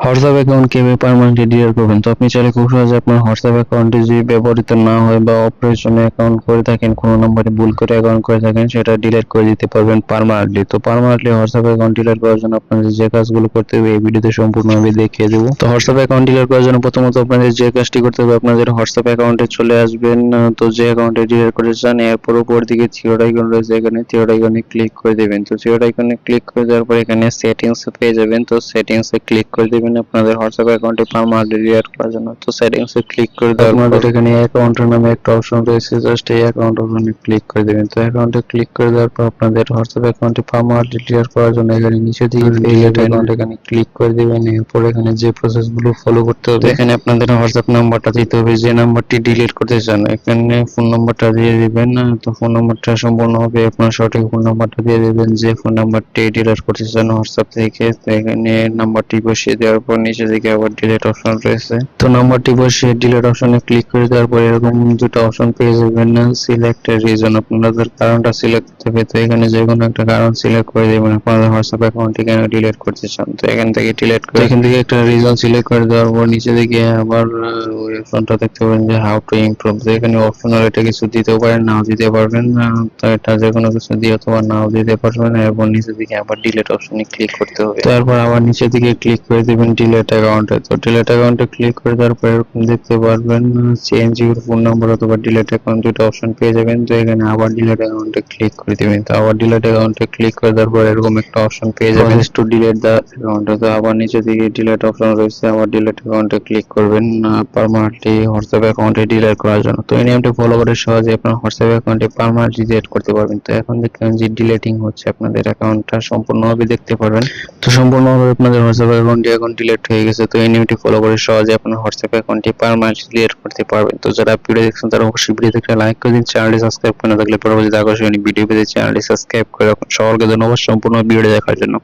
WhatsApp account কিভাবে permanently delete করবেন? তো আপনি চাইলে খুব সহজে আপনার হোয়াটসঅ্যাপ অ্যাকাউন্টে যদি ব্যবহৃত না হয় বা অপ্রয়োজনীয় অ্যাকাউন্ট করে থাকেন, কোনো নম্বরে ভুল করে অ্যাকাউন্ট করে থাকেন, সেটা ডিলিট করে দিতে পারবেন পার্মানেন্টলি। তো পার্মানেন্টলি হোয়াটসঅ্যাপ অ্যাকাউন্ট ডিলিট করার জন্য আপনাদের যে কাজগুলো করতে হবে এই ভিডিওতে সম্পূর্ণভাবে দেখিয়ে দেবো। তো হোয়াটসঅ্যাপ অ্যাকাউন্ট ডিলিট করার জন্য প্রথমত আপনাদের যে কাজটি করতে হবে, আপনাদের হোয়াটসঅ্যাপ অ্যাকাউন্টে চলে আসবেন। তো যে অ্যাকাউন্টে ডিলিট করতে চান এরপর উপর দিকে থ্রি ডট আইকন রয়েছে, এখানে থ্রি ডট আইকনে ক্লিক করে দেবেন। তো থ্রি ডট আইকনে ক্লিক করে দেওয়ার পর এখানে সেটিংস পেয়ে যাবেন। তো সেটিংস এ ক্লিক করে দেবেন আপনাদের হোয়াটসঅ্যাপ অ্যাকাউন্টে পার্মানেন্টলি ডিলিট করার জন্য। তো সেটিংস এ ক্লিক করে দেওয়ার পর আপনাদের এখানে অ্যাকাউন্টের নামে একটা অপশন রয়েছে, জাস্ট এই অ্যাকাউন্ট অপশনে ক্লিক করে দেবেন। তো অ্যাকাউন্টে ক্লিক করে দেওয়ার পর আপনাদের হোয়াটসঅ্যাপ অ্যাকাউন্টে পার্মানেন্টলি ডিলিট করার জন্য এখানে নিচের দিকে ডিলিট অ্যাকাউন্ট এখানে ক্লিক করে দেবেন। এরপর এখানে যে প্রসেসগুলো ফলো করতে হবে, এখানে আপনাদের হোয়াটসঅ্যাপ নাম্বারটা দিতে হবে, যে নাম্বারটি ডিলিট করতে চান। এখানে ফোন নাম্বারটা দিয়ে দিবেন। তো ফোন নাম্বারটা সম্পূর্ণভাবে আপনার সঠিক ফোন নাম্বারটা দিয়ে দিবেন, যে ফোন নাম্বারটি ডিলিট করতে চান হোয়াটসঅ্যাপ থেকে। তো এখানে নাম্বারটি বসিয়ে দেওয়ার পর নিচে দিকে আবার ডিলিট অপশন রয়েছে। তো নাম্বারটি বসিয়ে ডিলিট অপশনে ক্লিক করে দেওয়ার পর এরকম দুটো অপশন পেয়ে যাবেন, সিলেক্ট রিজন। আপনাদের কারণটা সিলেক্ট করতে হবে। তো এখানে যে কোনো একটা কারণ সিলেক্ট করে দেবেন আপনাদের হোয়াটসঅ্যাপ অ্যাকাউন্টটি কেন ডিলিট করতে চান। তো এখান থেকে ডিলিট করে এখান থেকে একটা রিজন সিলেক্ট করে দেওয়ার পর নিচে দিকে আবার ওই অপশনটা দেখতে পাবেন যে হাউ টু ইমপ্রুভ। তো এখানে অপশনাল এটা কিছু দিতেও পারেন, নাও দিতে পারবেন। তো এটা যে কোনো কিছু দিয়ে অথবা নাও দিতে পারবেন। এরপর নিচে দিকে আবার ডিলিট অপশনে ক্লিক করতে হবে। তারপর আবার নিচে দিকে ক্লিক করে দিবেন ডিলিট অ্যাকাউন্টে। তো ডিলিট অ্যাকাউন্টে ক্লিক করে দেওয়ার পর এরকম দেখতে পারবেন চেঞ্জ ইউর ফোন নাম্বার অথবা ডিলিট অ্যাকাউন্ট দুটো অপশন পেয়ে যাবেন। তো এখানে আবার ডিলিট অ্যাকাউন্টে ক্লিক করে দিবেন। তো আবার ডিলিট অ্যাকাউন্টে ক্লিক করে দেওয়ার পর এরকম একটা অপশন পেয়ে যাবেন টু ডিলিট দ্য অ্যাকাউন্ট। তো আবার নিচে দিকে ডিলিট অপশন রয়েছে, আবার ডিলিট অ্যাকাউন্টে ক্লিক করবেন পার্মানেন্টলি হোয়াটসঅ্যাপ অ্যাকাউন্টে ডিলিট করার জন্য। তো এই নিয়মটি ফলো করে সহজে আপনার হোয়াটসঅ্যাপ অ্যাকাউন্টে পার্মানেন্টলি ডিলিট করতে পারবেন। তো এখন দেখবেন যে ডিলিটিং হচ্ছে, আপনাদের অ্যাকাউন্টটা সম্পূর্ণভাবে দেখতে পারবেন। তো সম্পূর্ণভাবে আপনাদের হোয়াটসঅ্যাপ অ্যাকাউন্টটি এখন ডিলিট হয়ে গেছে। তো এই নিয়মটি ফলো করে সহজে আপনার হোয়াটসঅ্যাপ অ্যাকাউন্টটি পার্মানেন্টলি ডিলিট করতে পারবেন। তো যারা ভিডিও দেখছেন তারা অবশ্যই ভিডিওতে একটা লাইক করে দিন, চ্যানেলটি সাবস্ক্রাইব করে না থাকলে পরবর্তীতে আকর্ষণীয় ভিডিও পেতে চ্যানেলটি সাবস্ক্রাইব করে রাখুন। সকলকে ধন্যবাদ সম্পূর্ণ ভিডিও দেখার জন্য।